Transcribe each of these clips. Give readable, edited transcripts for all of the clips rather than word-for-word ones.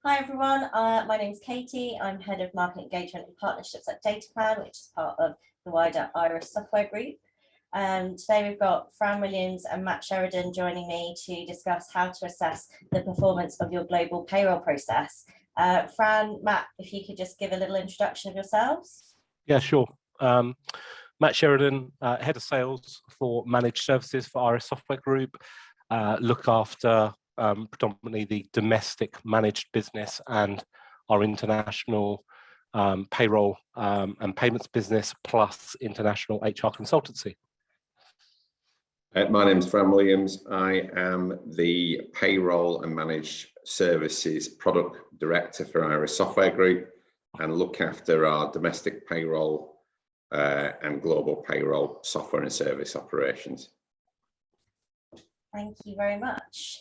Hi everyone, my name is Katie. I'm Head of Market Engagement and Partnerships at DataPlan, which is part of the wider Iris software group. Today we've got Fran Williams and Matt Sheridan joining me to discuss how to assess the performance of your global payroll process. Fran, Matt, if you could just give a little introduction of yourselves. Yeah, sure. Matt Sheridan, Head of Sales for Managed Services for Iris Software Group, look after predominantly the domestic managed business and our international payroll and payments business, plus international HR consultancy. My name is Fran Williams. I am the Payroll and Managed Services Product Director for Iris Software Group and look after our domestic payroll and global payroll software and service operations. Thank you very much.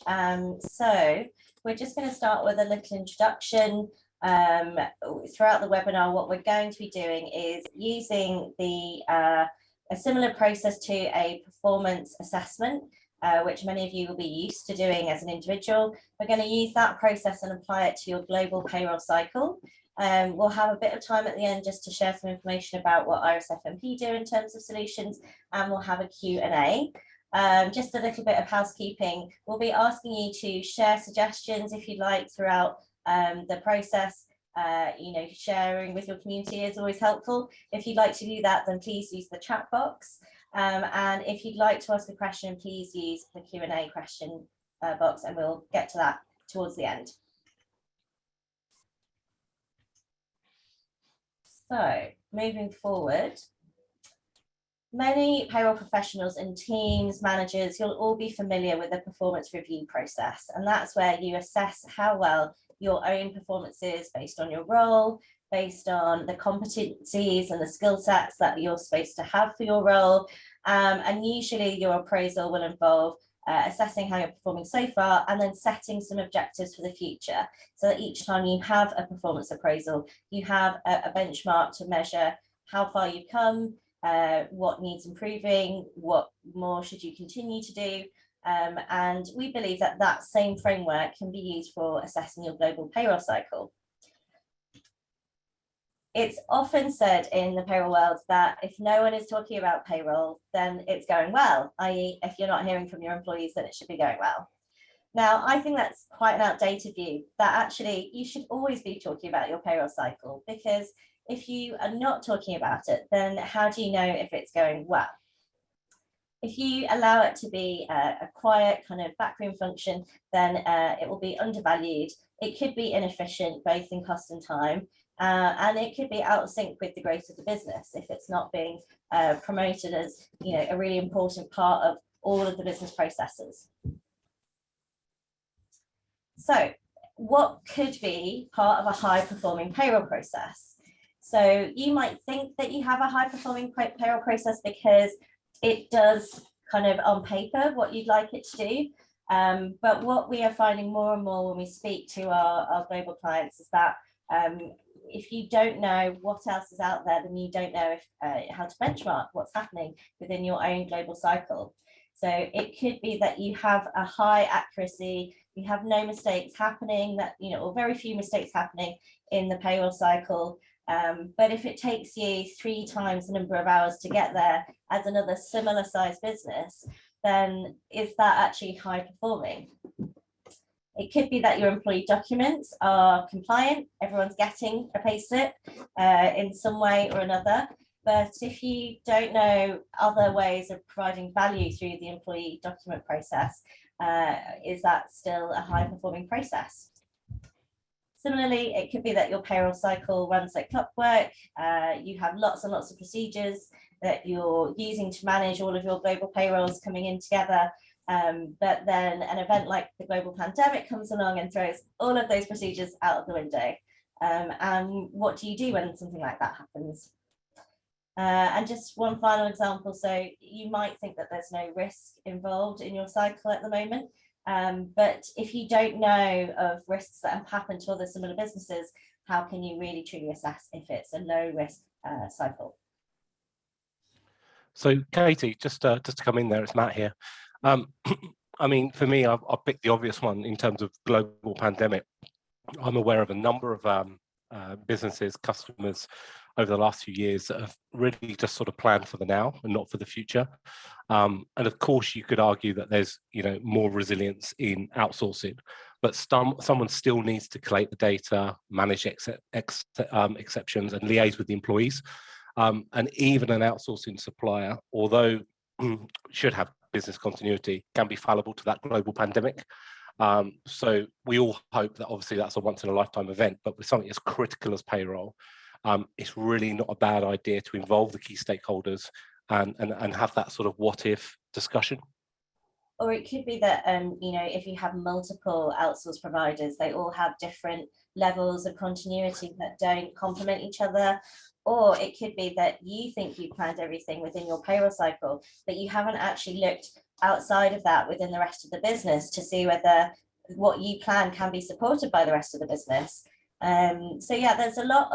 So we're just going to start with a little introduction. Throughout the webinar, what we're going to be doing is using a similar process to a performance assessment, which many of you will be used to doing as an individual. We're going to use that process and apply it to your global payroll cycle. We'll have a bit of time at the end just to share some information about what Iris FMP do in terms of solutions, and we'll have a Q&A. Just a little bit of housekeeping. We'll be asking you to share suggestions if you'd like throughout the process. Sharing with your community is always helpful. If you'd like to do that, then please use the chat box. And if you'd like to ask a question, please use the Q&A question box, and we'll get to that towards the end. So moving forward, many payroll professionals and teams, managers, you'll all be familiar with the performance review process, and that's where you assess how well your own performance is based on your role, based on the competencies and the skill sets that you're supposed to have for your role. And usually your appraisal will involve assessing how you're performing so far and then setting some objectives for the future, so that each time you have a performance appraisal, you have a benchmark to measure how far you've come, what needs improving, what more should you continue to do. And we believe that that same framework can be used for assessing your global payroll cycle. It's often said in the payroll world that if no one is talking about payroll, then it's going well, i.e. if you're not hearing from your employees, then it should be going well. Now, I think that's quite an outdated view, that actually you should always be talking about your payroll cycle, because if you are not talking about it, then how do you know if it's going well? If you allow it to be a quiet kind of backroom function, then it will be undervalued. It could be inefficient, both in cost and time, and it could be out of sync with the growth of the business if it's not being promoted as, a really important part of all of the business processes. So what could be part of a high-performing payroll process? So you might think that you have a high-performing payroll process because it does kind of on paper what you'd like it to do. But what we are finding more and more when we speak to our global clients is that if you don't know what else is out there, then you don't know how to benchmark what's happening within your own global cycle. So it could be that you have a high accuracy, you have no mistakes happening, or very few mistakes happening in the payroll cycle. But if it takes you 3 times the number of hours to get there as another similar sized business, then is that actually high performing? It could be that your employee documents are compliant, everyone's getting a payslip in some way or another. But if you don't know other ways of providing value through the employee document process, is that still a high performing process? Similarly, it could be that your payroll cycle runs like clockwork. You have lots and lots of procedures that you're using to manage all of your global payrolls coming in together. But then an event like the global pandemic comes along and throws all of those procedures out of the window. And what do you do when something like that happens? And just one final example. So you might think that there's no risk involved in your cycle at the moment. But if you don't know of risks that have happened to other similar businesses, how can you really truly assess if it's a low risk cycle? So Katie, just to come in there, it's Matt here. I mean, for me, I'll pick the obvious one in terms of global pandemic. I'm aware of a number of businesses, customers over the last few years that have really just sort of planned for the now and not for the future. And of course, you could argue that there's more resilience in outsourcing, but someone still needs to collate the data, manage exceptions, and liaise with the employees. And even an outsourcing supplier, although should have business continuity, can be fallible to that global pandemic. So we all hope that obviously that's a once in a lifetime event, but with something as critical as payroll, it's really not a bad idea to involve the key stakeholders and have that sort of what if discussion. Or it could be that, if you have multiple outsource providers, they all have different levels of continuity that don't complement each other. Or it could be that you think you planned everything within your payroll cycle, but you haven't actually looked outside of that within the rest of the business to see whether what you plan can be supported by the rest of the business. So yeah, there's a lot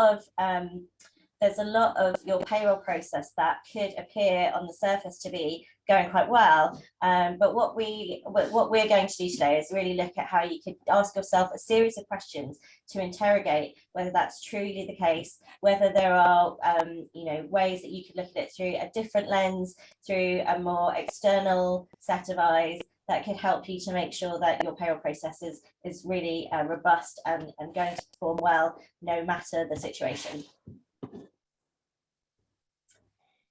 of your payroll process that could appear on the surface to be going quite well. But what we're going to do today is really look at how you could ask yourself a series of questions to interrogate whether that's truly the case, whether there are ways that you could look at it through a different lens, through a more external set of eyes that could help you to make sure that your payroll process is really robust and going to perform well no matter the situation.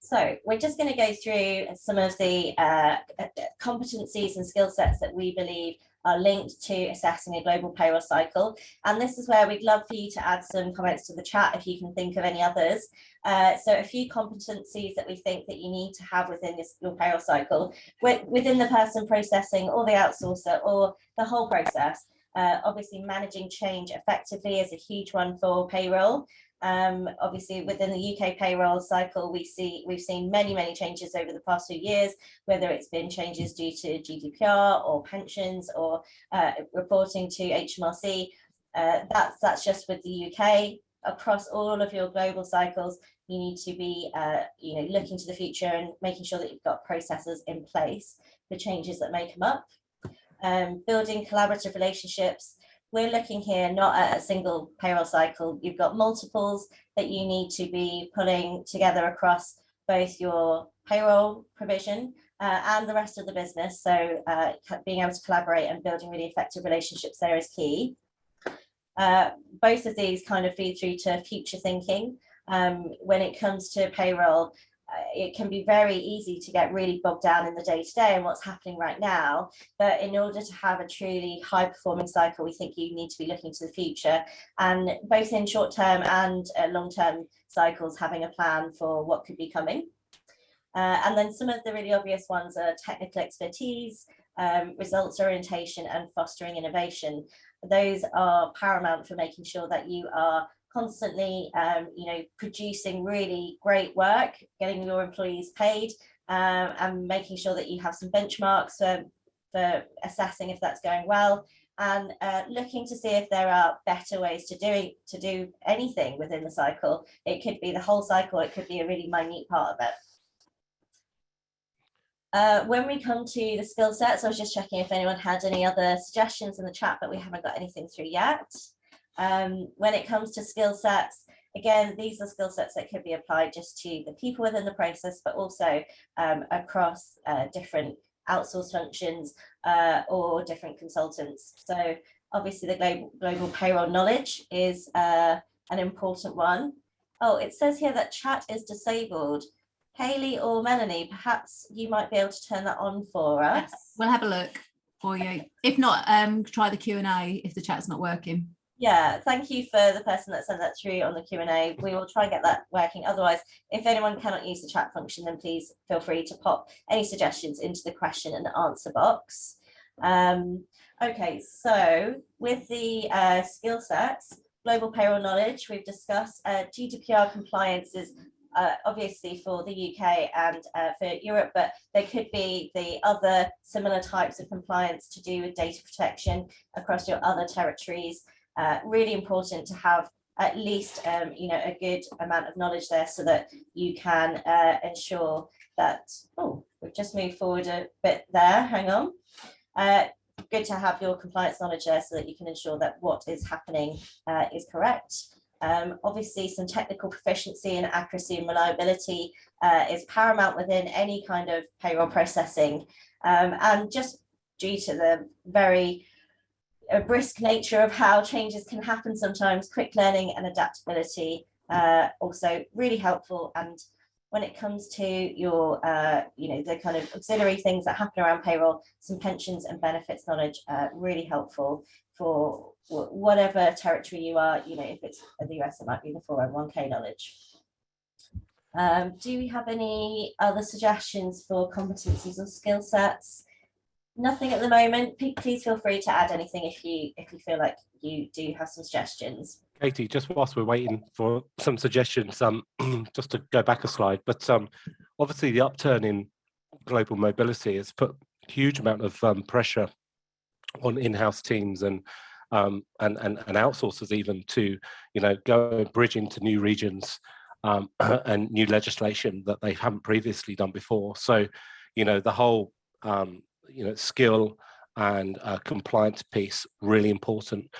So we're just going to go through some of the competencies and skill sets that we believe are linked to assessing a global payroll cycle. And this is where we'd love for you to add some comments to the chat if you can think of any others. So a few competencies that we think that you need to have within your payroll cycle, within the person processing or the outsourcer or the whole process. Obviously, managing change effectively is a huge one for payroll. Obviously, within the UK payroll cycle, we've seen many changes over the past few years, whether it's been changes due to GDPR or pensions or reporting to HMRC. That's just with the UK. Across all of your global cycles, you need to be looking to the future and making sure that you've got processes in place for changes that may come up. Building collaborative relationships. We're looking here not at a single payroll cycle. You've got multiples that you need to be pulling together across both your payroll provision and the rest of the business. So being able to collaborate and building really effective relationships there is key. Both of these kind of feed through to future thinking. When it comes to payroll, it can be very easy to get really bogged down in the day-to-day and what's happening right now. But in order to have a truly high-performing cycle, we think you need to be looking to the future, and both in short-term and long-term cycles, having a plan for what could be coming. And then some of the really obvious ones are technical expertise, results orientation, and fostering innovation. Those are paramount for making sure that you are constantly producing really great work, getting your employees paid, and making sure that you have some benchmarks for assessing if that's going well, and looking to see if there are better ways to do anything within the cycle. It could be the whole cycle, it could be a really minute part of it. When we come to the skill sets, I was just checking if anyone had any other suggestions in the chat, but we haven't got anything through yet. When it comes to skill sets, again, these are skill sets that could be applied just to the people within the process, but also across different outsourced functions or different consultants. So obviously the global payroll knowledge is an important one. Oh, it says here that chat is disabled. Hayley or Melanie, perhaps you might be able to turn that on for us. Yes, we'll have a look for you. If not, try the Q&A if the chat's not working. Yeah, thank you for the person that sent that through on the Q&A. We will try and get that working. Otherwise, if anyone cannot use the chat function, then please feel free to pop any suggestions into the question and answer box. Okay, so with the skill sets, global payroll knowledge, we've discussed GDPR compliance is obviously for the UK and for Europe, but there could be the other similar types of compliance to do with data protection across your other territories. Really important to have at least a good amount of knowledge there so that you can ensure that, oh, we've just moved forward a bit there, hang on. good to have your compliance knowledge there so that you can ensure that what is happening is correct. Obviously, some technical proficiency and accuracy and reliability is paramount within any kind of payroll processing. And just due to the very brisk nature of how changes can happen sometimes, quick learning and adaptability also really helpful. And when it comes to your, the kind of auxiliary things that happen around payroll, some pensions and benefits knowledge, really helpful for whatever territory you are. If it's the US, it might be the 401k knowledge. Do we have any other suggestions for competencies or skill sets? Nothing at the moment. Please feel free to add anything if you feel like you do have some suggestions. Katie, just whilst we're waiting for some suggestions, just to go back a slide, but obviously the upturn in global mobility has put a huge amount of pressure on in-house teams and outsourcers even to, go and bridge into new regions and new legislation that they haven't previously done before. So, the whole skill and compliance piece really important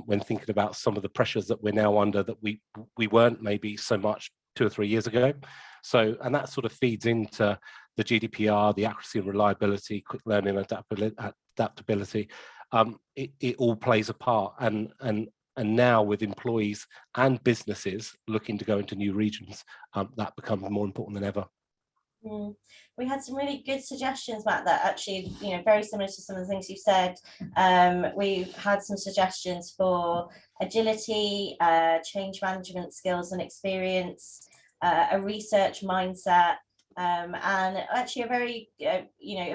when thinking about some of the pressures that we're now under that we weren't maybe so much 2 or 3 years ago. So, and that sort of feeds into the GDPR, the accuracy and reliability, quick learning, adaptability. It all plays a part, and now with employees and businesses looking to go into new regions, that becomes more important than ever. We had some really good suggestions about that, actually, very similar to some of the things you said. We've had some suggestions for agility, change management skills and experience, a research mindset, and actually a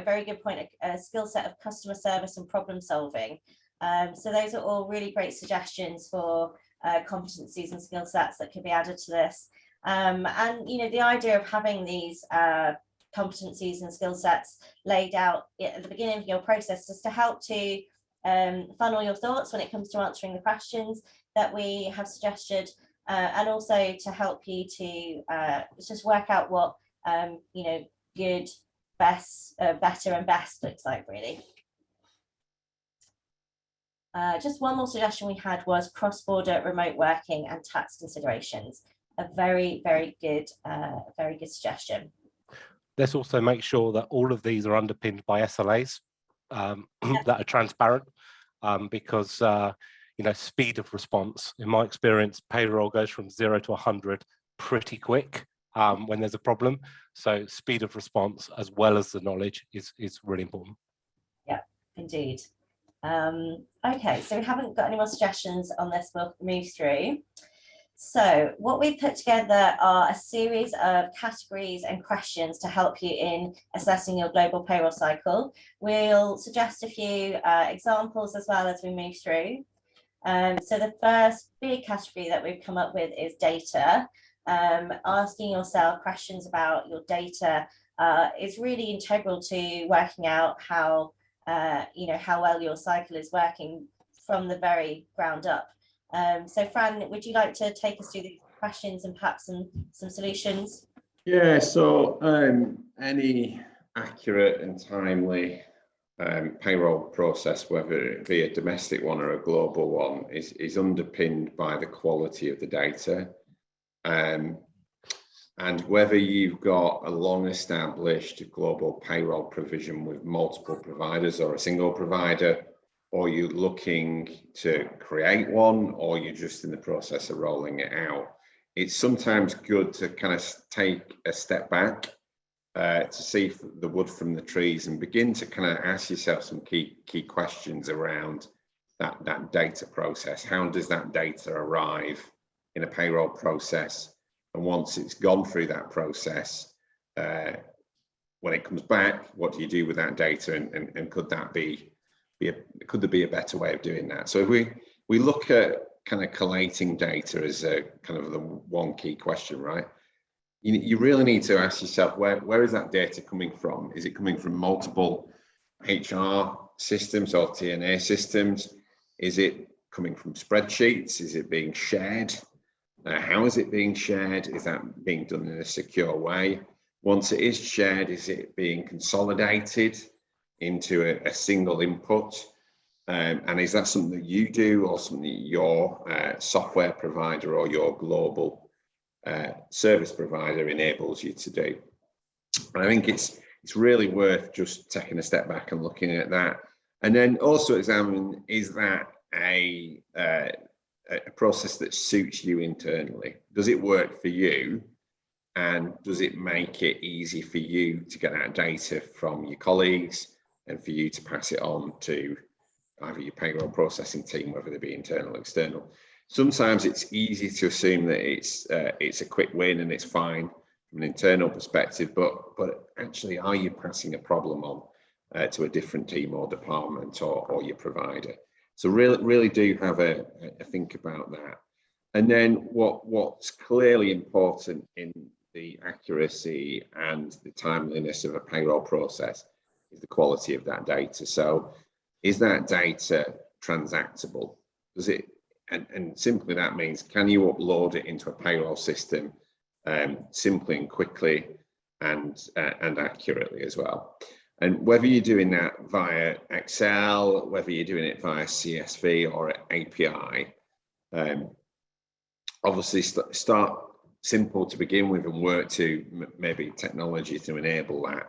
very good point, a skill set of customer service and problem solving. So those are all really great suggestions for competencies and skill sets that could be added to this. And the idea of having these competencies and skill sets laid out at the beginning of your process is to help to funnel your thoughts when it comes to answering the questions that we have suggested, and also to help you to just work out what good, best, better and best looks like, really. Just one more suggestion we had was cross-border remote working and tax considerations. A very, very good suggestion. Let's also make sure that all of these are underpinned by SLAs that are transparent, because speed of response, in my experience, payroll goes from 0 to 100 pretty quick when there's a problem. So speed of response as well as the knowledge is really important. Yeah, indeed. Okay, so we haven't got any more suggestions on this. We'll move through. So what we've put together are a series of categories and questions to help you in assessing your global payroll cycle. We'll suggest a few examples as well as we move through. So the first big category that we've come up with is data. Asking yourself questions about your data is really integral to working out how well your cycle is working from the very ground up. So Fran, would you like to take us through these questions and perhaps some solutions? Yeah, so any accurate and timely payroll process, whether it be a domestic one or a global one, is underpinned by the quality of the data. And whether you've got a long-established global payroll provision with multiple providers or a single provider, or you're looking to create one, or you're just in the process of rolling it out, it's sometimes good to kind of take a step back to see the wood from the trees and begin to kind of ask yourself some key questions around that data process. How does that data arrive in a payroll process? And once it's gone through that process, when it comes back, what do you do with that data? And could that could there be a better way of doing that? So if we look at kind of collating data as a kind of the one key question, right? You really need to ask yourself, where is that data coming from? Is it coming from multiple HR systems or TNA systems? Is it coming from spreadsheets? Is it being shared? How is it being shared? Is that being done in a secure way? Once it is shared, is it being consolidated into a single input? And is that something that you do, or something that your software provider or your global service provider enables you to do? And I think it's really worth just taking a step back and looking at that, and then also examining, is that a process that suits you internally? Does it work for you? And does it make it easy for you to get that data from your colleagues and for you to pass it on to either your payroll processing team, whether they be internal or external? Sometimes it's easy to assume that it's a quick win and it's fine from an internal perspective, but actually, are you passing a problem on to a different team or department or your provider? So really do have a think about that. And then what's clearly important in the accuracy and the timeliness of a payroll process is the quality of that data. So is that data transactable? Does it, and simply that means, can you upload it into a payroll system simply and quickly and accurately as well? And whether you're doing that via Excel, whether you're doing it via CSV or API, obviously start simple to begin with and work to maybe technology to enable that,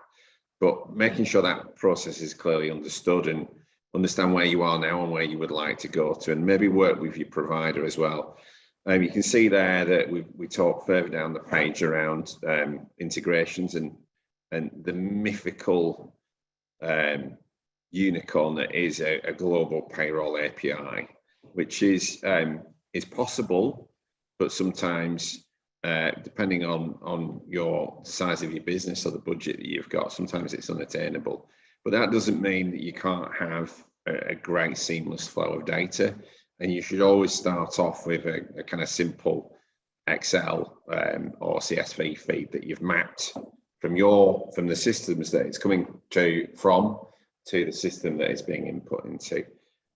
but making sure that process is clearly understood and understand where you are now and where you would like to go to, and maybe work with your provider as well. You can see there that we talk further down the page around integrations and the mythical unicorn that is a global payroll API, which is possible, but sometimes depending on your size of your business or the budget that you've got, sometimes it's unattainable. But that doesn't mean that you can't have a great seamless flow of data. And you should always start off with a kind of simple Excel or CSV feed that you've mapped from the systems that it's coming to the system that it's being input into.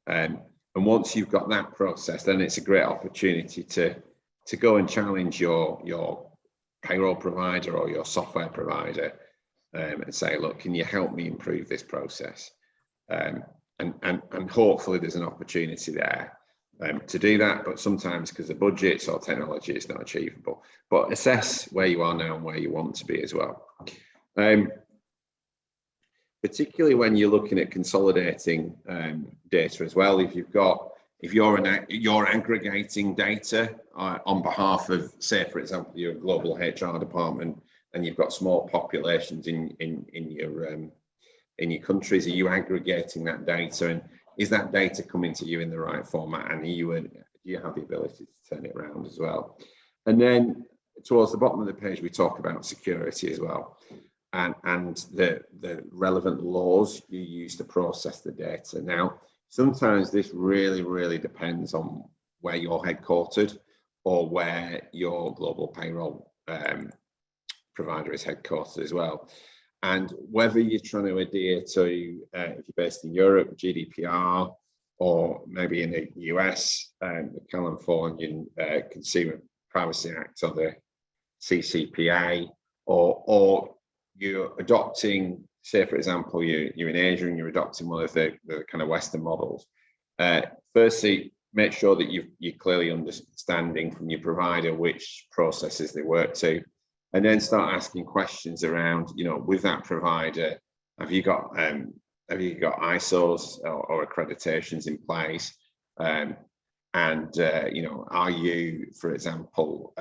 And once you've got that process, then it's a great opportunity to go and challenge your payroll provider or your software provider and say, look, can you help me improve this process? And hopefully there's an opportunity there to do that, but sometimes because of budgets or technology, it's not achievable. But assess where you are now and where you want to be as well. Particularly when you're looking at consolidating data as well. If you're aggregating data on behalf of, say, for example, your global HR department, and you've got small populations in your countries, are you aggregating that data, and is that data coming to you in the right format, and do you have the ability to turn it around as well? And then towards the bottom of the page, we talk about security as well, and the relevant laws you use to process the data. Now, sometimes this really depends on where you're headquartered or where your global payroll provider is headquartered as well. And whether you're trying to adhere to, if you're based in Europe, GDPR, or maybe in the US, the Californian Consumer Privacy Act or the CCPA, or you're adopting, say, for example, you're in Asia and you're adopting one of the kind of Western models. Firstly, make sure that you're clearly understanding from your provider which processes they work to. And then start asking questions around, with that provider, have you got ISOs or accreditations in place? Are you, for example,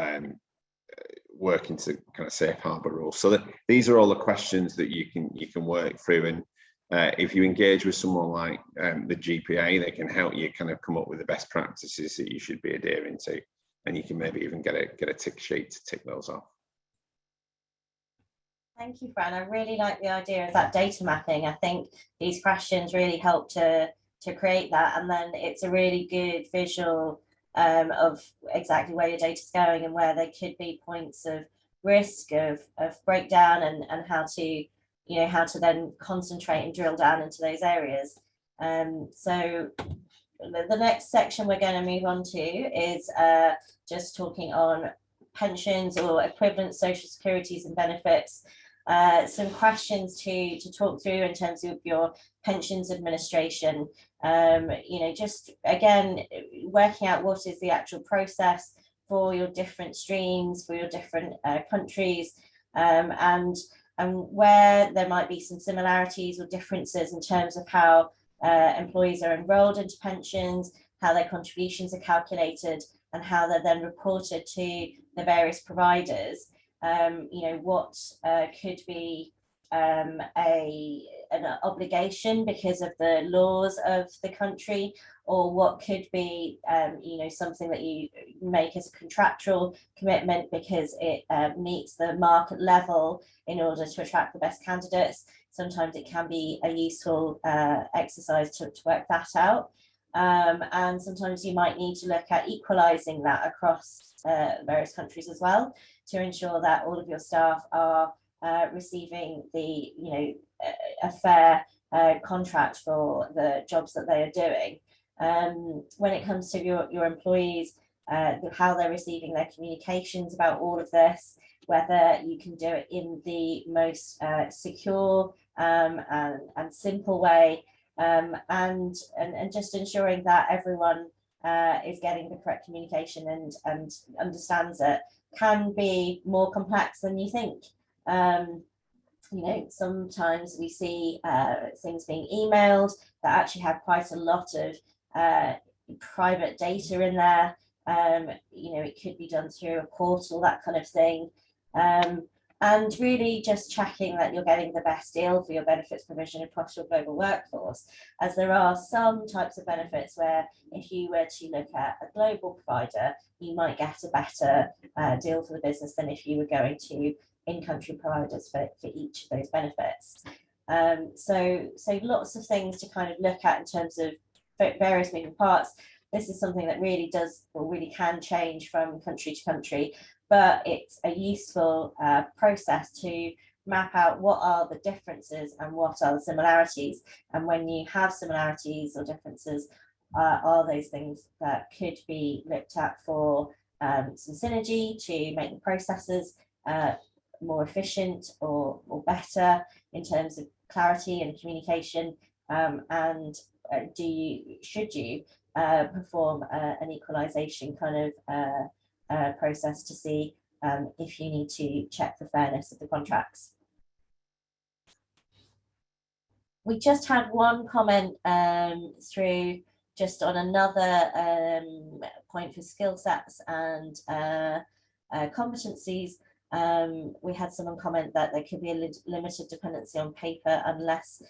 working to kind of safe harbor rules? So that these are all the questions that you can work through. And if you engage with someone like the GPA, they can help you kind of come up with the best practices that you should be adhering to, and you can maybe even get a tick sheet to tick those off. Thank you, Fran. I really like the idea of that data mapping. I think these questions really help to create that, and then it's a really good visual of exactly where your data is going and where there could be points of risk of breakdown, and how to then concentrate and drill down into those areas. So the next section we're going to move on to is just talking on pensions or equivalent social securities and benefits. some questions to talk through in terms of your pensions administration. Just again, working out what is the actual process for your different streams, for your different countries, and where there might be some similarities or differences in terms of how employees are enrolled into pensions, how their contributions are calculated, and how they're then reported to the various providers. What could be an obligation because of the laws of the country, or what could be something that you make as a contractual commitment because it meets the market level in order to attract the best candidates. Sometimes it can be a useful exercise to work that out. And sometimes you might need to look at equalizing that across various countries as well, to ensure that all of your staff are receiving a fair contract for the jobs that they are doing. When it comes to your employees, how they're receiving their communications about all of this, whether you can do it in the most secure and simple way, and just ensuring that everyone is getting the correct communication and understands it, can be more complex than you think. Sometimes we see things being emailed that actually have quite a lot of private data in there. It could be done through a portal, that kind of thing. And really just checking that you're getting the best deal for your benefits provision across your global workforce, as there are some types of benefits where if you were to look at a global provider, you might get a better deal for the business than if you were going to in-country providers for each of those benefits. So lots of things to kind of look at in terms of various moving parts. This is something that really does, or really can change from country to country, but it's a useful process to map out what are the differences and what are the similarities. And when you have similarities or differences, are those things that could be looked at for some synergy to make the processes more efficient or better in terms of clarity and communication, and should you perform an equalization kind of process to see if you need to check the fairness of the contracts. We just had one comment through just on another point for skill sets and competencies. We had someone comment that there could be a limited dependency on paper unless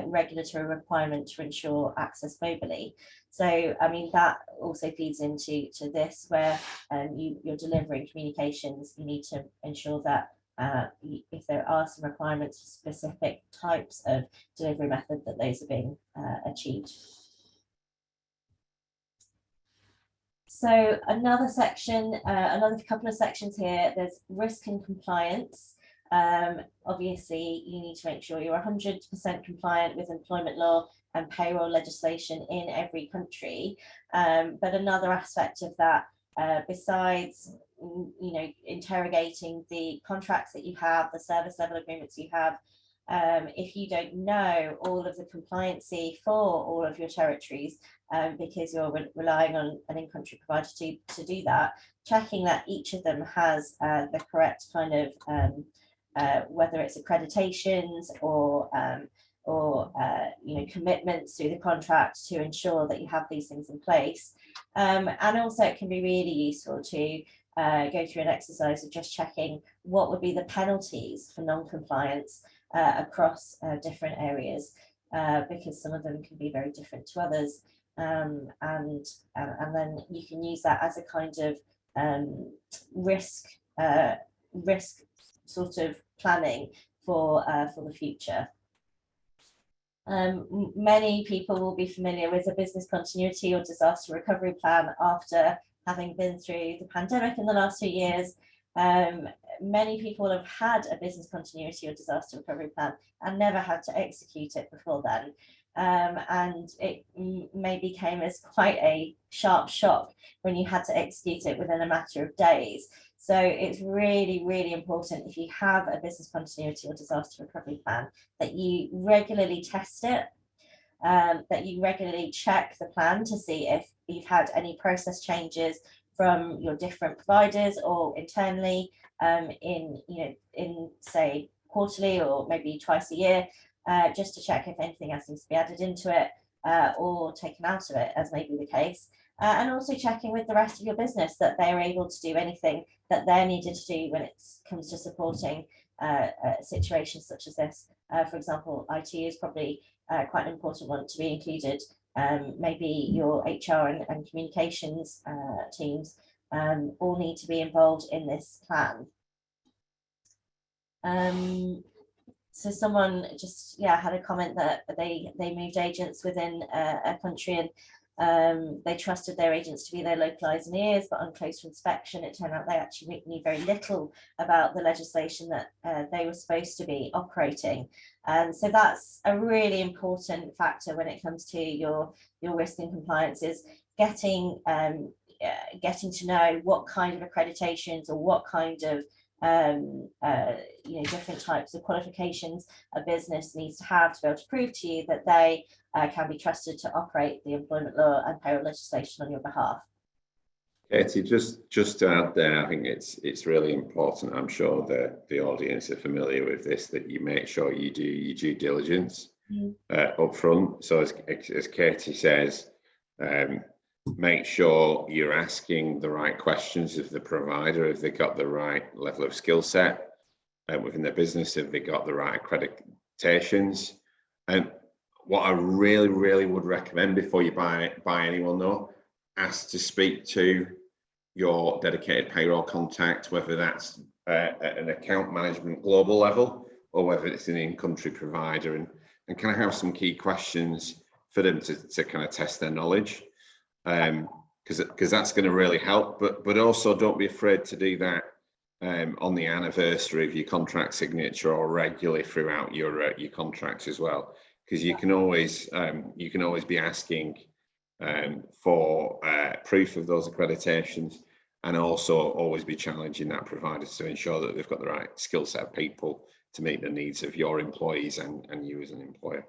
regulatory requirement to ensure access globally. So, I mean, that also feeds into this, where you're delivering communications, you need to ensure that if there are some requirements for specific types of delivery method, that those are being achieved. So another section, another couple of sections here, there's risk and compliance. Obviously, you need to make sure you're 100% compliant with employment law and payroll legislation in every country. But another aspect of that, besides interrogating the contracts that you have, the service level agreements you have, if you don't know all of the compliancy for all of your territories, because you're relying on an in-country provider to do that, checking that each of them has the correct kind of whether it's accreditations or commitments through the contract to ensure that you have these things in place. And also it can be really useful to go through an exercise of just checking what would be the penalties for non-compliance across different areas, because some of them can be very different to others, and then you can use that as a kind of risk sort of planning for the future. Many people will be familiar with a business continuity or disaster recovery plan after having been through the pandemic in the last 2 years. Many people have had a business continuity or disaster recovery plan and never had to execute it before then. and it maybe came as quite a sharp shock when you had to execute it within a matter of days. So it's really, really important, if you have a business continuity or disaster recovery plan, that you regularly test it, that you regularly check the plan to see if you've had any process changes from your different providers or internally, in say quarterly or maybe twice a year, just to check if anything else needs to be added into it or taken out of it, as may be the case. And also checking with the rest of your business that they're able to do anything that they're needed to do when it comes to supporting situations such as this. For example, IT is probably quite an important one to be included. Maybe your HR and communications teams all need to be involved in this plan. So someone just had a comment that they moved agents within a country, and they trusted their agents to be their local eyes and ears, but on closer inspection it turned out they actually knew very little about the legislation that they were supposed to be operating. And so that's a really important factor when it comes to your risk and compliance, is getting to know what kind of accreditations or what kind of different types of qualifications a business needs to have to be able to prove to you that they can be trusted to operate the employment law and payroll legislation on your behalf. Katie, just to add there, I think it's really important. I'm sure that the audience are familiar with this, that you make sure you do your due diligence up front. So as Katie says, make sure you're asking the right questions of the provider. If they've got the right level of skill set within their business, if they got the right accreditations. And what I really, really would recommend before you buy anyone though, ask to speak to your dedicated payroll contact, whether that's an account management global level or whether it's an in-country provider, and kind of have some key questions for them to kind of test their knowledge. Because that's going to really help, but also don't be afraid to do that on the anniversary of your contract signature or regularly throughout your contracts as well, because you can always be asking for proof of those accreditations, and also always be challenging that provider to ensure that they've got the right skill set of people to meet the needs of your employees and you as an employer.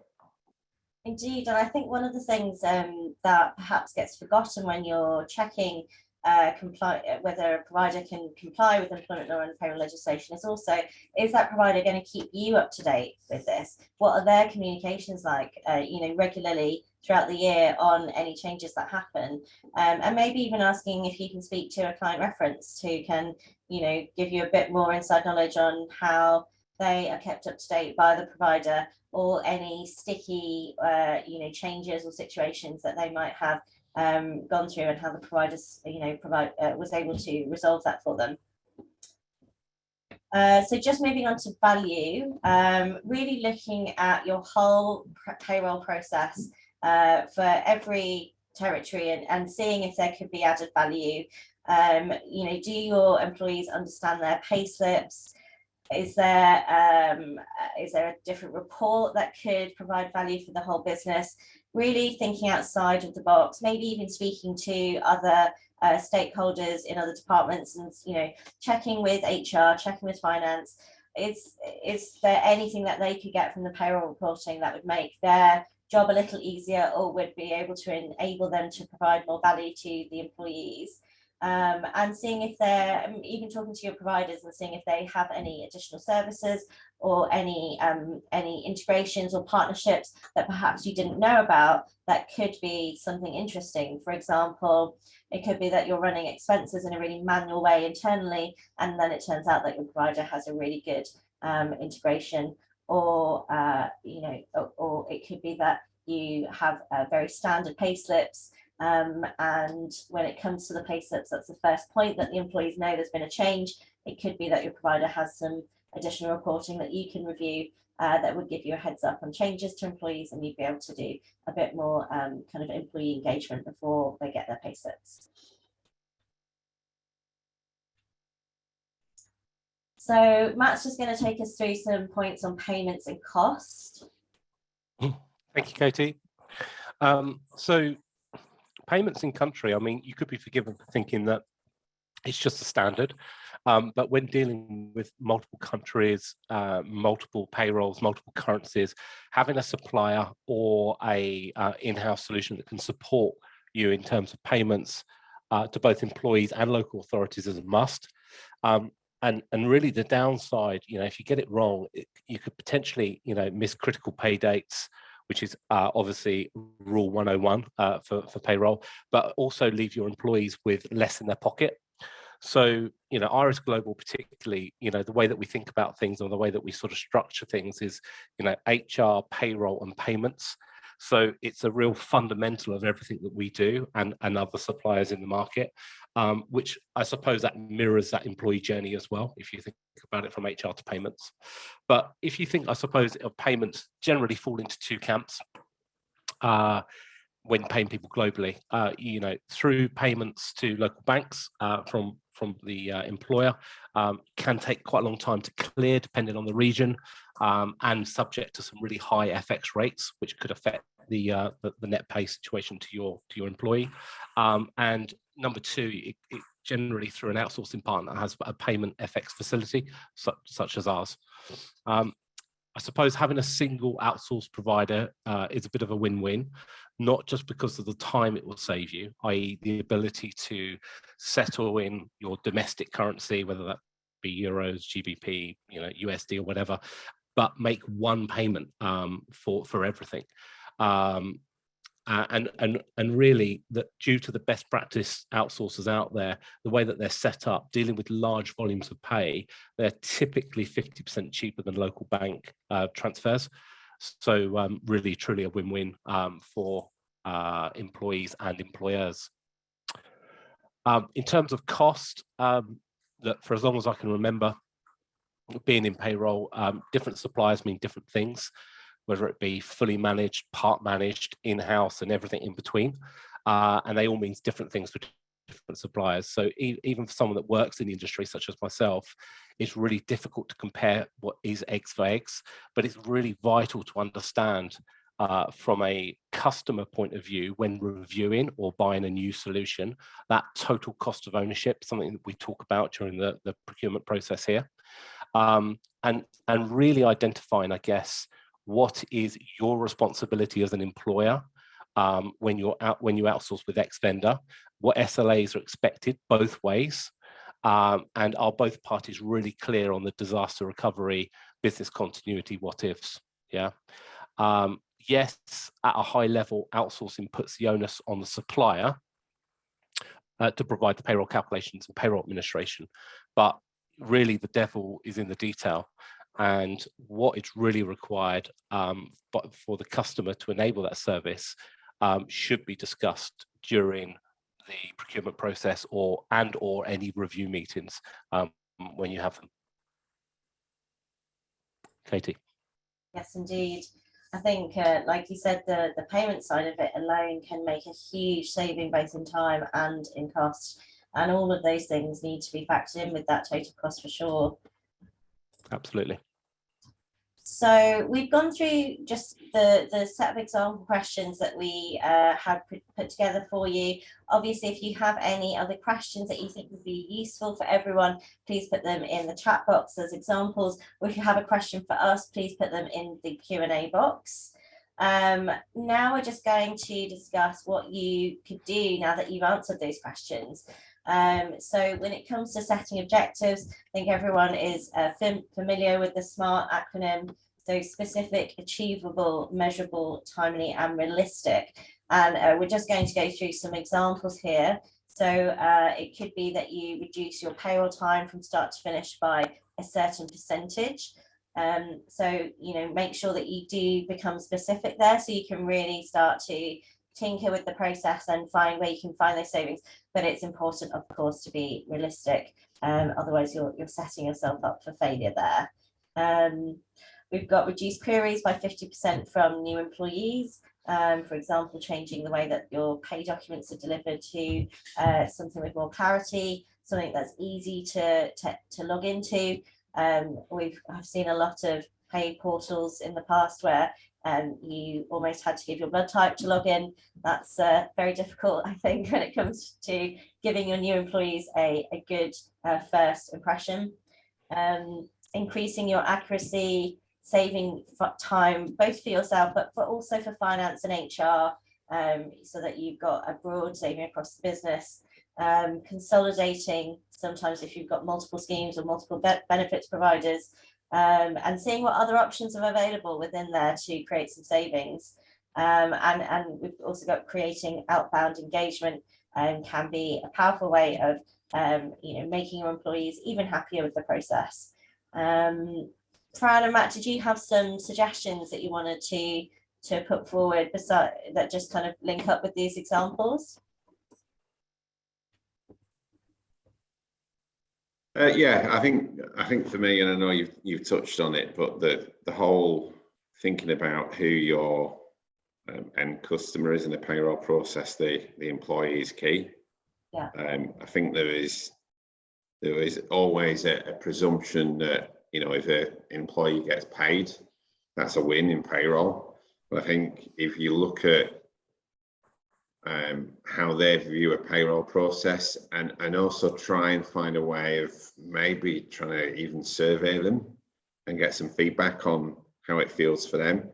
Indeed, and I think one of the things that perhaps gets forgotten when you're checking whether a provider can comply with employment law and payroll legislation is that provider going to keep you up to date with this? What are their communications like, regularly throughout the year on any changes that happen? And maybe even asking if you can speak to a client reference who can, give you a bit more inside knowledge on how they are kept up to date by the provider, or any sticky changes or situations that they might have gone through, and how the providers was able to resolve that for them. So just moving on to value, really looking at your whole payroll process for every territory, and seeing if there could be added value. Do your employees understand their pay slips? Is there a different report that could provide value for the whole business? Really thinking outside of the box, maybe even speaking to other stakeholders in other departments, and checking with HR, checking with finance. Is there anything that they could get from the payroll reporting that would make their job a little easier, or would be able to enable them to provide more value to the employees? And seeing if they're even talking to your providers and seeing if they have any additional services or any integrations or partnerships that perhaps you didn't know about that could be something interesting. For example, it could be that you're running expenses in a really manual way internally, and then it turns out that your provider has a really good integration, or or it could be that you have very standard pay slips. And when it comes to the pay slips, that's the first point that the employees know there's been a change. It could be that your provider has some additional reporting that you can review that would give you a heads up on changes to employees, and you'd be able to do a bit more kind of employee engagement before they get their pay slips. So Matt's just going to take us through some points on payments and cost. Thank you, Katie. So payments in country, I mean, you could be forgiven for thinking that it's just a standard, but when dealing with multiple countries, multiple payrolls, multiple currencies, having a supplier or a in-house solution that can support you in terms of payments to both employees and local authorities is a must. And really the downside, if you get it wrong, you could potentially, miss critical pay dates, which is obviously rule 101 for payroll, but also leave your employees with less in their pocket. So, Iris Global particularly, the way that we think about things or the way that we sort of structure things is, HR, payroll and payments. So it's a real fundamental of everything that we do and other suppliers in the market, which I suppose that mirrors that employee journey as well, if you think about it from HR to payments. But if you think, I suppose, of payments generally fall into two camps. When paying people globally, through payments to local banks from the employer, can take quite a long time to clear depending on the region, and subject to some really high FX rates, which could affect the net pay situation to your employee. And number two, it generally through an outsourcing partner has a payment FX facility such as ours. I suppose having a single outsourced provider is a bit of a win-win, not just because of the time it will save you, i.e. the ability to settle in your domestic currency, whether that be euros, GBP, USD or whatever, but make one payment for everything. And really, that due to the best practice outsourcers out there, the way that they're set up, dealing with large volumes of pay, they're typically 50% cheaper than local bank transfers. So really, truly a win-win for employees and employers. In terms of cost, that for as long as I can remember, being in payroll, different suppliers mean different things, whether it be fully managed, part managed, in-house and everything in between. And they all mean different things for different suppliers. So even for someone that works in the industry, such as myself, it's really difficult to compare what is eggs for eggs, but it's really vital to understand from a customer point of view when reviewing or buying a new solution, that total cost of ownership, something that we talk about during the procurement process here. And really identifying, I guess, what is your responsibility as an employer when you outsource with X vendor, what SLAs are expected both ways, and are both parties really clear on the disaster recovery, business continuity, what ifs? Yeah. Yes, at a high level, outsourcing puts the onus on the supplier to provide the payroll calculations and payroll administration, but really the devil is in the detail. And what is really required but for the customer to enable that service should be discussed during the procurement process or any review meetings when you have them. Katie. Yes, indeed. I think, like you said, the payment side of it alone can make a huge saving both in time and in cost. And all of those things need to be factored in with that total cost for sure. Absolutely. So we've gone through just the set of example questions that we had put together for you. Obviously, if you have any other questions that you think would be useful for everyone, please put them in the chat box as examples. Or if you have a question for us, please put them in the Q&A box. Now we're just going to discuss what you could do now that you've answered those questions. So when it comes to setting objectives, I think everyone is familiar with the SMART acronym. So specific, achievable, measurable, timely, and realistic. And we're just going to go through some examples here. So it could be that you reduce your payroll time from start to finish by a certain percentage. So, make sure that you do become specific there so you can really start to tinker with the process and find where you can find those savings. But it's important, of course, to be realistic. Otherwise, you're setting yourself up for failure there. We've got reduced queries by 50% from new employees. For example, changing the way that your pay documents are delivered to something with more clarity, something that's easy to log into. I've seen a lot of pay portals in the past where you almost had to give your blood type to log in. That's very difficult, I think, when it comes to giving your new employees a good first impression. Increasing your accuracy, saving time, both for yourself, but also for finance and HR, so that you've got a broad saving across the business. Consolidating, sometimes if you've got multiple schemes or multiple benefits providers, and seeing what other options are available within there to create some savings. And we've also got creating outbound engagement, can be a powerful way of making your employees even happier with the process. Fran and Matt, did you have some suggestions that you wanted to put forward that just kind of link up with these examples? Yeah, I think for me, and I know you've touched on it, but the whole thinking about who your end customer is in the payroll process, the employee is key. Yeah. I think there is always a presumption that, if an employee gets paid, that's a win in payroll. But I think if you look at how they view a payroll process, and also try and find a way of maybe trying to even survey them and get some feedback on how it feels for them.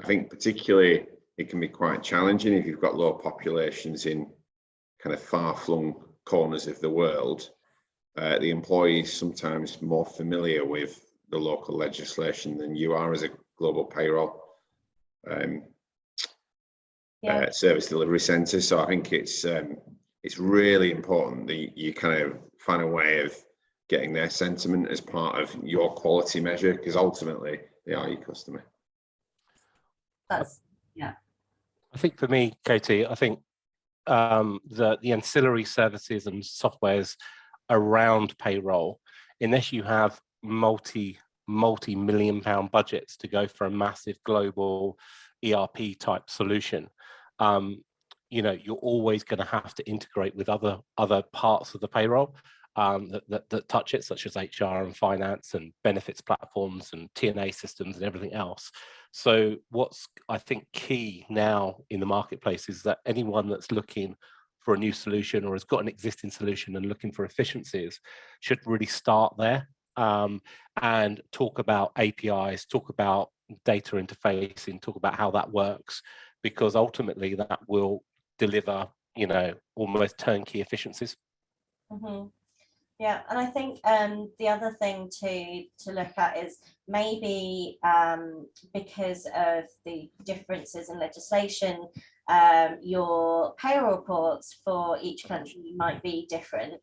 I think particularly it can be quite challenging if you've got low populations in kind of far-flung corners of the world. The employee is sometimes more familiar with the local legislation than you are as a global payroll service delivery centre. So I think it's really important that you kind of find a way of getting their sentiment as part of your quality measure, because ultimately they are your customer. I think for me, Katie, I think the ancillary services and softwares around payroll, unless you have multi-million pound budgets to go for a massive global ERP type solution, you're always going to have to integrate with other parts of the payroll that touch it, such as HR and finance and benefits platforms and TNA systems and everything else. So what's, I think, key now in the marketplace is that anyone that's looking for a new solution or has got an existing solution and looking for efficiencies should really start there, and talk about APIs, talk about data interfacing, talk about how that works, because ultimately that will deliver, almost turnkey efficiencies. Mm-hmm. Yeah, and I think the other thing to look at is maybe because of the differences in legislation, your payroll reports for each country might be different.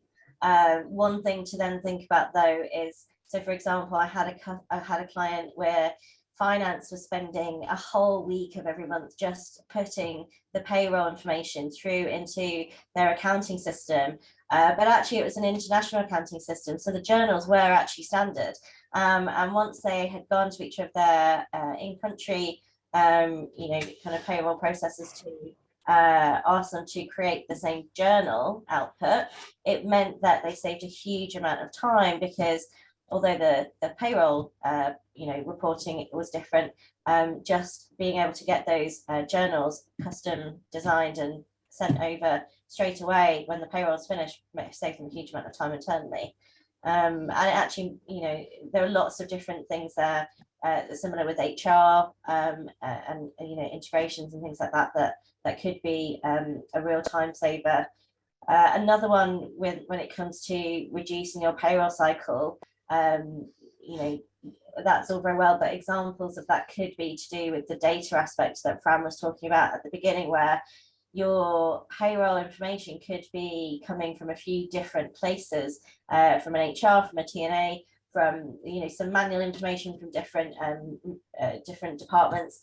One thing to then think about though is, so for example, I had a client where finance was spending a whole week of every month just putting the payroll information through into their accounting system. But actually it was an international accounting system, so the journals were actually standard. And once they had gone to each of their in-country, kind of payroll processes to ask them to create the same journal output, it meant that they saved a huge amount of time, because although the payroll reporting was different, just being able to get those journals custom designed and sent over straight away when the payroll is finished saved them a huge amount of time internally. And it actually, there are lots of different things there, similar with HR and integrations and things like that could be a real time saver. Another one when it comes to reducing your payroll cycle, that's all very well, but examples of that could be to do with the data aspect that Fran was talking about at the beginning, where your payroll information could be coming from a few different places, from an HR, from a TNA, from some manual information from different departments.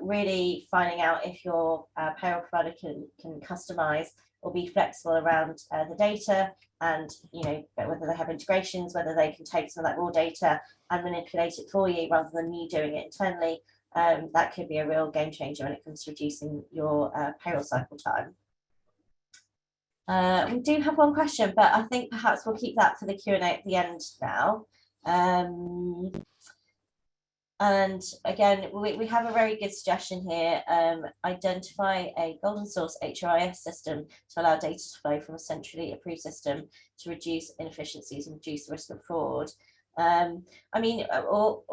Really finding out if your payroll provider can customize or be flexible around the data, and whether they have integrations, whether they can take some of that raw data and manipulate it for you rather than you doing it internally. That could be a real game changer when it comes to reducing your payroll cycle time. We do have one question, but I think perhaps we'll keep that for the Q&A at the end now. And again, we have a very good suggestion here. Identify a golden source HRIS system to allow data to flow from a centrally approved system to reduce inefficiencies and reduce the risk of fraud. I mean, or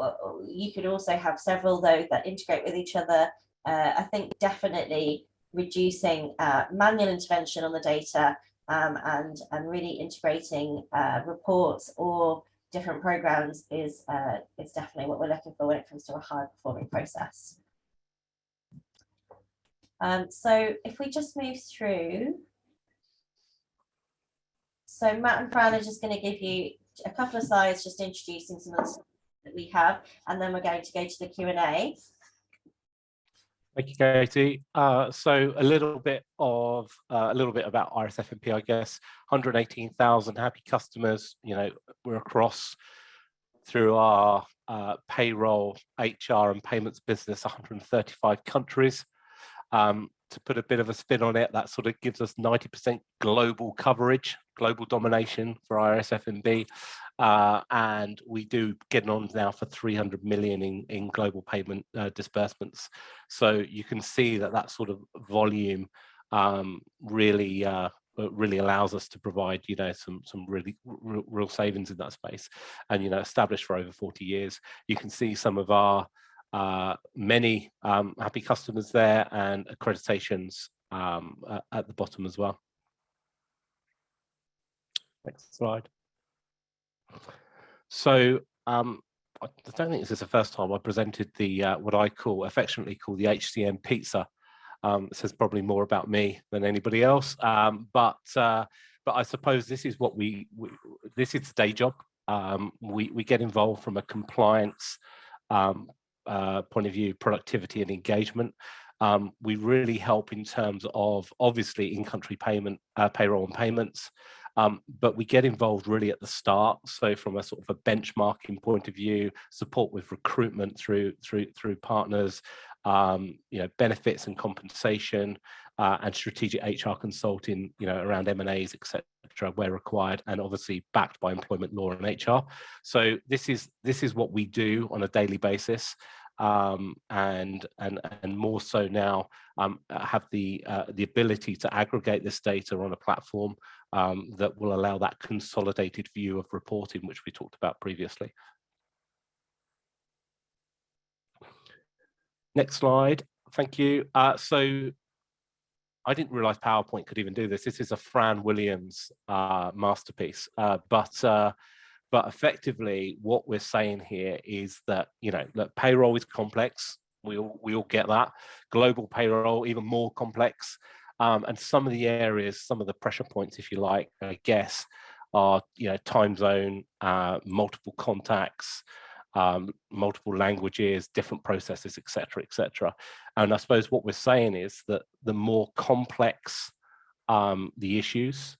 you could also have several though that integrate with each other. I think definitely reducing manual intervention on the data and really integrating reports or different programs is definitely what we're looking for when it comes to a high performing process. So if we just move through, so Matt and Fran are just going to give you a couple of slides just introducing some of the stuff that we have, and then we're going to go to the Q&A. Thank you, Katie. So a little bit about RSFMP, I guess. 118,000 happy customers. You know, we're across through our payroll, HR, and payments business, 135 countries. To put a bit of a spin on it, that sort of gives us 90% global coverage, global domination for RSFMB. And we do get on now for 300 million in global payment disbursements. So you can see that sort of volume really allows us to provide, you know, some really real savings in that space, and, you know, established for over 40 years. You can see some of our many happy customers there, and accreditations at the bottom as well. Next slide. So I don't think this is the first time I presented the what I affectionately call the HCM pizza. It says probably more about me than anybody else, but I suppose this is what this is the day job. We get involved from a compliance point of view, productivity and engagement. We really help in terms of obviously in-country payroll and payments, but we get involved really at the start. So from a sort of a benchmarking point of view, support with recruitment through partners, you know, benefits and compensation, and strategic HR consulting, you know, around M&As, etc., where required, and obviously backed by employment law and HR. So this is what we do on a daily basis, and more so now have the ability to aggregate this data on a platform that will allow that consolidated view of reporting, which we talked about previously. Next slide. Thank you. So I didn't realize PowerPoint could even do this. This is a Fran Williams masterpiece, but effectively what we're saying here is that, you know, look, payroll is complex. We all get that. Global payroll, even more complex. And some of the areas, some of the pressure points, if you like, I guess, are, you know, time zone, multiple contacts, multiple languages, different processes, etc., etc. And I suppose what we're saying is that the more complex the issues,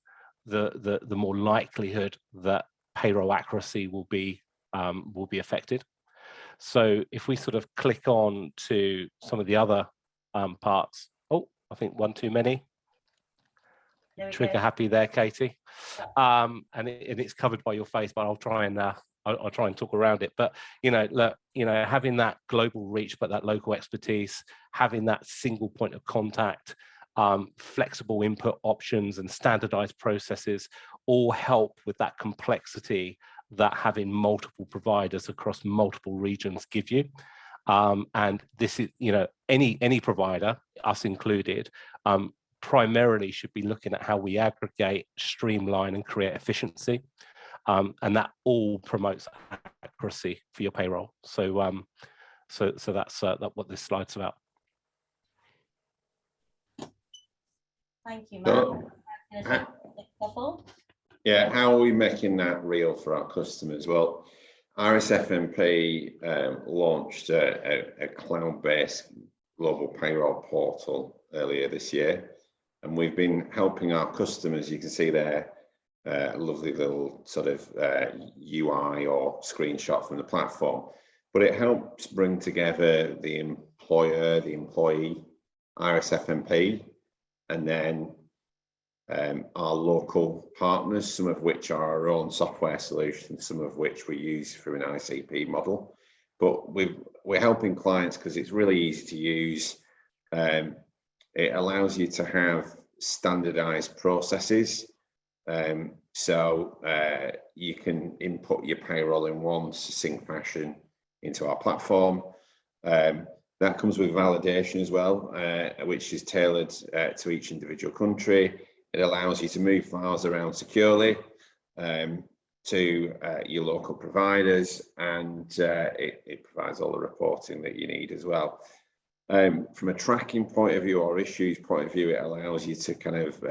the more likelihood that payroll accuracy will be affected. So if we sort of click on to some of the other parts. Oh, I think one too many. Trigger happy there, Katie. And it's covered by your face, but I'll try and talk around it. But, you know, look, you know, having that global reach, but that local expertise, having that single point of contact, flexible input options and standardized processes all help with that complexity that having multiple providers across multiple regions give you. And this is, you know, any provider, us included, primarily should be looking at how we aggregate, streamline and create efficiency. And that all promotes accuracy for your payroll. So that's what this slide's about. Thank you, Matt. Yeah, how are we making that real for our customers? Well, RSFMP launched a cloud-based global payroll portal earlier this year, and we've been helping our customers. You can see there a lovely little sort of UI or screenshot from the platform, but it helps bring together the employer, the employee, RSFMP, and then our local partners, some of which are our own software solutions, some of which we use through an ICP model. but we're helping clients because it's really easy to use. It allows you to have standardized processes. So you can input your payroll in one succinct fashion into our platform. That comes with validation as well, which is tailored to each individual country. It allows you to move files around securely to your local providers, and it provides all the reporting that you need as well. From a tracking point of view or issues point of view, it allows you to kind of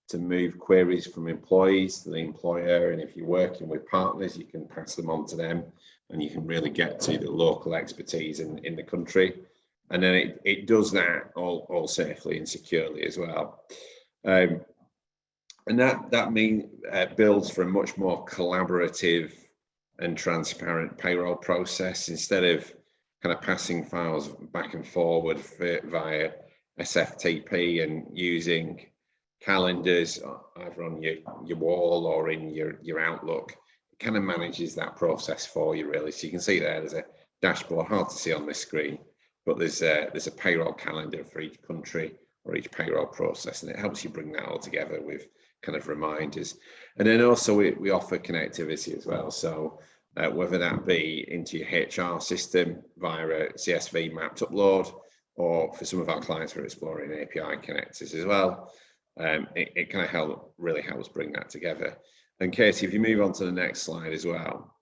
to move queries from employees to the employer, and if you're working with partners, you can pass them on to them, and you can really get to the local expertise in the country. And then it does that all safely and securely as well. And that means builds for a much more collaborative and transparent payroll process, instead of kind of passing files back and forward via SFTP and using calendars either on your wall or in your Outlook. It kind of manages that process for you, really. So you can see there's a dashboard, hard to see on this screen, but there's a payroll calendar for each country or each payroll process, and it helps you bring that all together with kind of reminders. And then also we offer connectivity as well. So whether that be into your HR system via a CSV mapped upload, or for some of our clients, we're exploring API connectors as well. It kind of really helps bring that together. And Katie, if you move on to the next slide as well,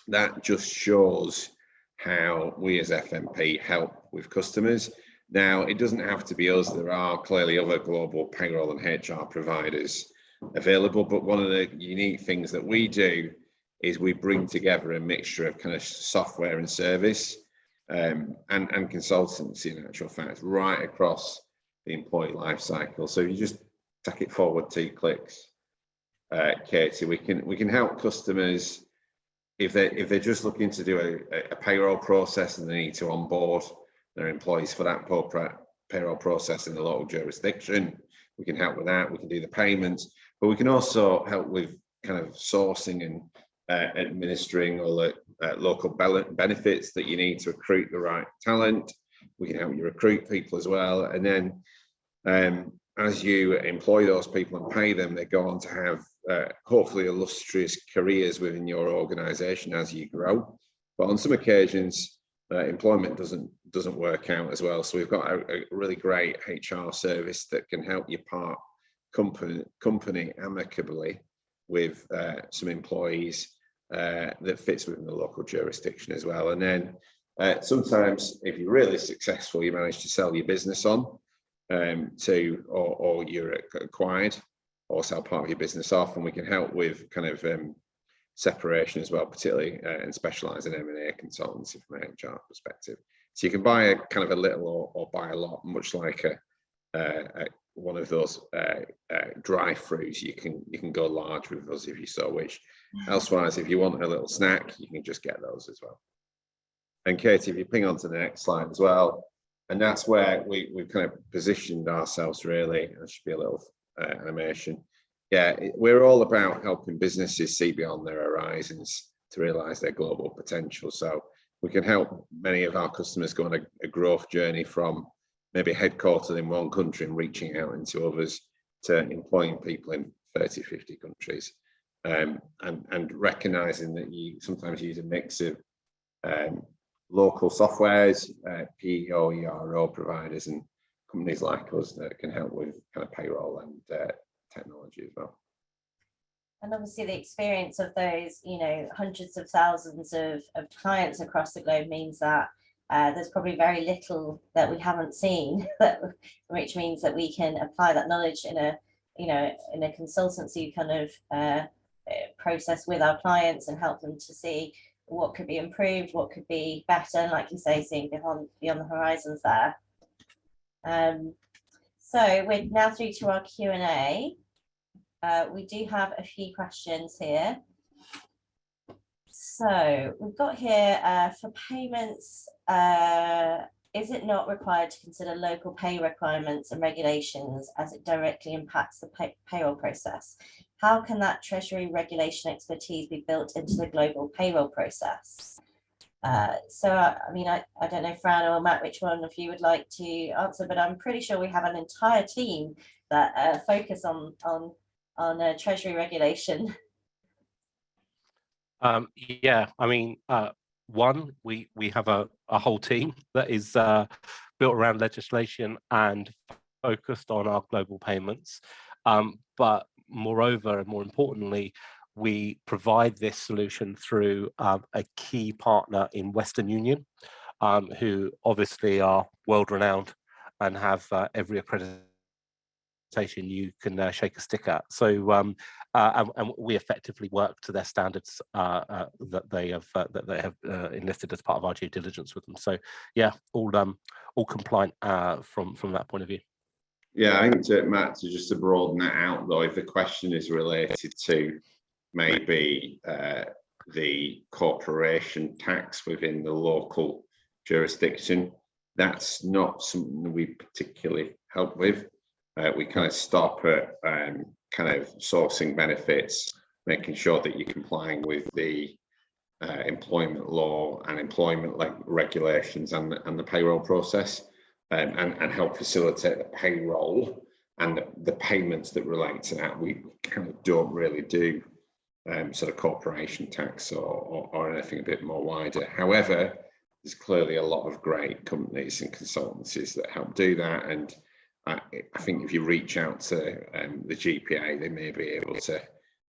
that just shows how we as FMP help with customers. Now, it doesn't have to be us. There are clearly other global payroll and HR providers available, but one of the unique things that we do is we bring together a mixture of kind of software and service and consultancy, in actual fact, right across the employee life cycle. So if you just take it forward 2 clicks, Katie, we can help customers if they're just looking to do a payroll process and they need to onboard their employees for that payroll process in the local jurisdiction. We can help with that. We can do the payments, but we can also help with kind of sourcing and administering all the local benefits that you need to recruit the right talent. We can help you recruit people as well. And then as you employ those people and pay them, they go on to have hopefully illustrious careers within your organization as you grow. But on some occasions, employment doesn't work out as well. So we've got a really great HR service that can help you part company amicably with some employees that fits within the local jurisdiction as well. And then sometimes, if you're really successful, you manage to sell your business on or you're acquired, or sell part of your business off, and we can help with kind of separation as well, particularly and specialize in M&A consultancy from an HR perspective. So you can buy a kind of a little or buy a lot, much like one of those drive-throughs. You can go large with us if you so wish. Elsewise, if you want a little snack, you can just get those as well. And Katie, if you ping on to the next slide as well, and that's where we've kind of positioned ourselves really. There should be a little animation. Yeah, we're all about helping businesses see beyond their horizons to realize their global potential. So we can help many of our customers go on a growth journey from maybe headquartered in one country and reaching out into others, to employing people in 30, 50 countries. And recognizing that you sometimes use a mix of local softwares, PEO, ERO providers, and companies like us that can help with kind of payroll and technology as well. And obviously the experience of those, hundreds of thousands of clients across the globe means that there's probably very little that we haven't seen, which means that we can apply that knowledge in a consultancy kind of process with our clients and help them to see what could be improved, what could be better, and like you say, seeing beyond the horizons there. So we're now through to our Q&A. We do have a few questions here. So we've got here for payments, is it not required to consider local pay requirements and regulations as it directly impacts the payroll process? How can that Treasury regulation expertise be built into the global payroll process? So, I mean, I don't know, Fran or Matt, which one of you would like to answer, but I'm pretty sure we have an entire team that focus on treasury regulation. Yeah, I mean, one, we have a whole team that is built around legislation and focused on our global payments. But moreover, and more importantly, we provide this solution through a key partner in Western Union, who obviously are world renowned and have every accreditation you can shake a stick at. So and we effectively work to their standards that they have enlisted as part of our due diligence with them. So yeah, all compliant from that point of view. Yeah, I think Matt, just to broaden that out though, if the question is related to maybe the corporation tax within the local jurisdiction, that's not something we particularly help with. We kind of stop at kind of sourcing benefits, making sure that you're complying with the employment law and employment regulations and the payroll process, and help facilitate the payroll and the payments that relate to that. We kind of don't really do sort of corporation tax or anything a bit more wider. However, there's clearly a lot of great companies and consultancies that help do that, and I think if you reach out to the GPA, they may be able to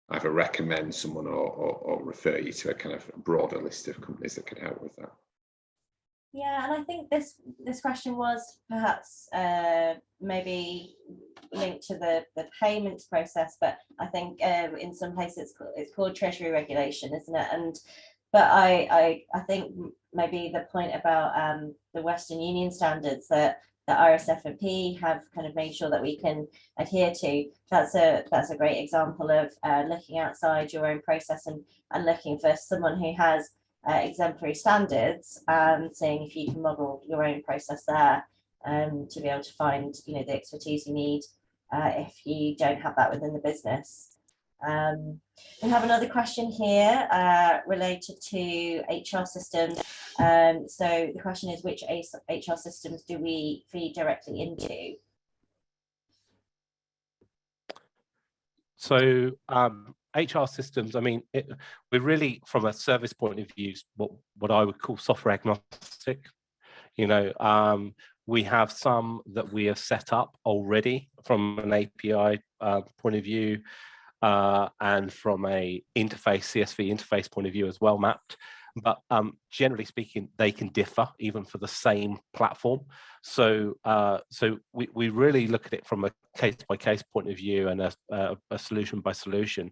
either recommend someone or refer you to a kind of broader list of companies that could help with that. Yeah, and I think this question was perhaps maybe linked to the payments process, but I think in some places it's called treasury regulation, isn't it? But I think maybe the point about the Western Union standards that the RSF&P have kind of made sure that we can adhere to, that's a great example of looking outside your own process and looking for someone who has exemplary standards and seeing if you can model your own process there to be able to find the expertise you need if you don't have that within the business. We have another question here related to HR systems. So the question is, which HR systems do we feed directly into? So HR systems, I mean, we're really, from a service point of view, what I would call software agnostic. We have some that we have set up already from an API point of view, and from a CSV interface point of view as well mapped. But generally speaking, they can differ even for the same platform. So we really look at it from a case-by-case point of view and a solution by solution.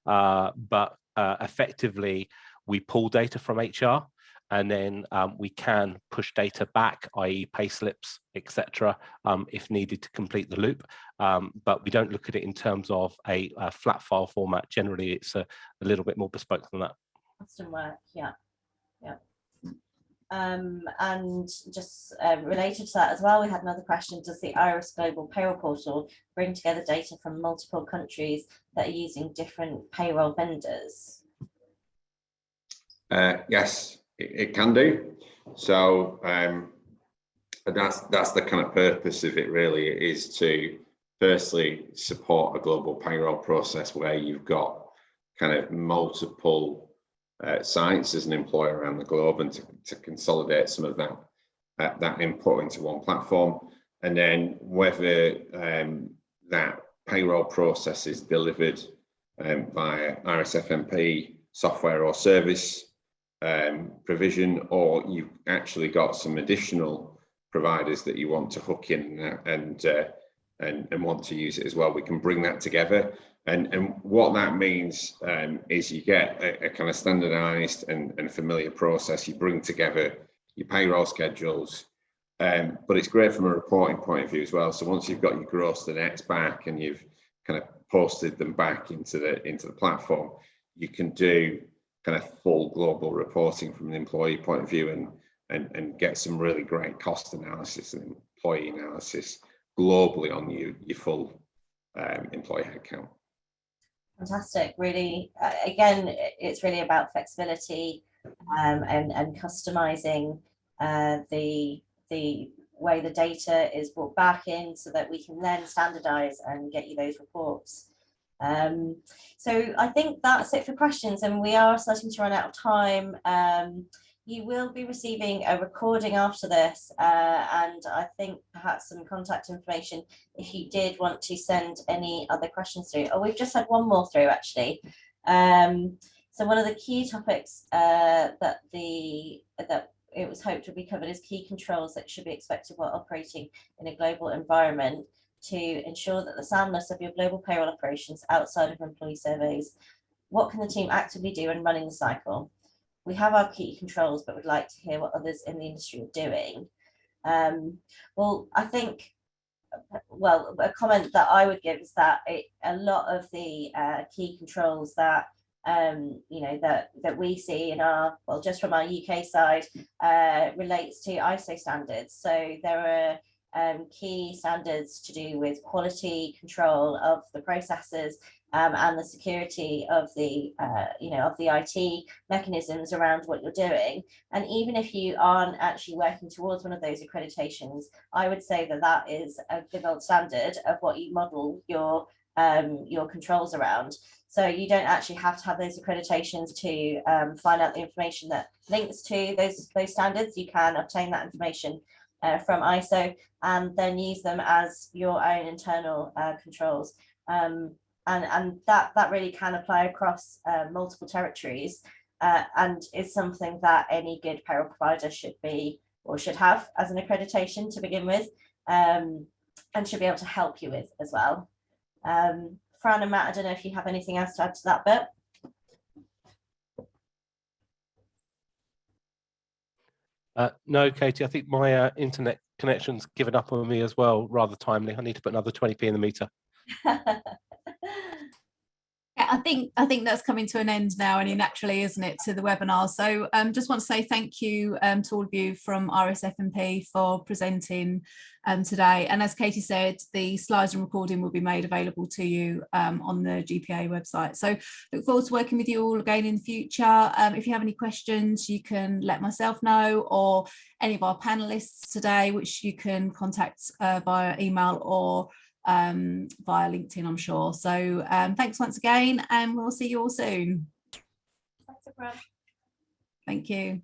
But effectively, we pull data from HR, and then we can push data back, i.e. pay slips, etc., if needed to complete the loop. But we don't look at it in terms of a flat file format. Generally, it's a little bit more bespoke than that. Custom work, yeah. And just related to that as well, we had another question: does the Iris Global Payroll Portal bring together data from multiple countries that are using different payroll vendors? Yes, it can do. So that's the kind of purpose of it, really, is to firstly support a global payroll process where you've got kind of multiple sites as an employer around the globe, and to consolidate some of that input into one platform. And then whether that payroll process is delivered via RSF&P software or service provision, or you've actually got some additional providers that you want to hook in and want to use it as well, we can bring that together. And what that means is you get a kind of standardized and familiar process. You bring together your payroll schedules, but it's great from a reporting point of view as well. So once you've got your gross to nets back and you've kind of posted them back into the platform, you can do kind of full global reporting from an employee point of view and get some really great cost analysis and employee analysis globally on your full employee headcount. Fantastic. Really, again, it's really about flexibility and customizing the way the data is brought back in so that we can then standardize and get you those reports. So I think that's it for questions, and we are starting to run out of time. You will be receiving a recording after this, and I think perhaps some contact information if you did want to send any other questions through. Oh, we've just had one more through actually. So one of the key topics that it was hoped would be covered is key controls that should be expected while operating in a global environment to ensure that the soundness of your global payroll operations outside of employee surveys. What can the team actively do in running the cycle? We have our key controls, but would like to hear what others in the industry are doing. Well, I think, well, a comment that I would give is that a lot of the key controls that you know, that we see in our, well, just from our UK side, relates to ISO standards. So there are key standards to do with quality control of the processes and the security of the you know, of the IT mechanisms around what you're doing. And even if you aren't actually working towards one of those accreditations, I would say that that is a good old standard of what you model your controls around. So you don't actually have to have those accreditations to find out the information that links to those standards. You can obtain that information from ISO and then use them as your own internal controls. And that really can apply across multiple territories and is something that any good payroll provider should be or should have as an accreditation to begin with, and should be able to help you with as well. Fran and Matt, I don't know if you have anything else to add to that bit. No, Katie, I think my internet connection's given up on me as well, rather timely. I need to put another 20p in the meter. I think that's coming to an end now, only naturally, isn't it, to the webinar. So just want to say thank you to all of you from RSF&P for presenting today. And as Katie said, the slides and recording will be made available to you on the GPA website. So look forward to working with you all again in the future. If you have any questions, you can let myself know or any of our panelists today, which you can contact via email or via LinkedIn, I'm sure. So thanks once again, and we'll see you all soon. Thanks, everyone. Thank you.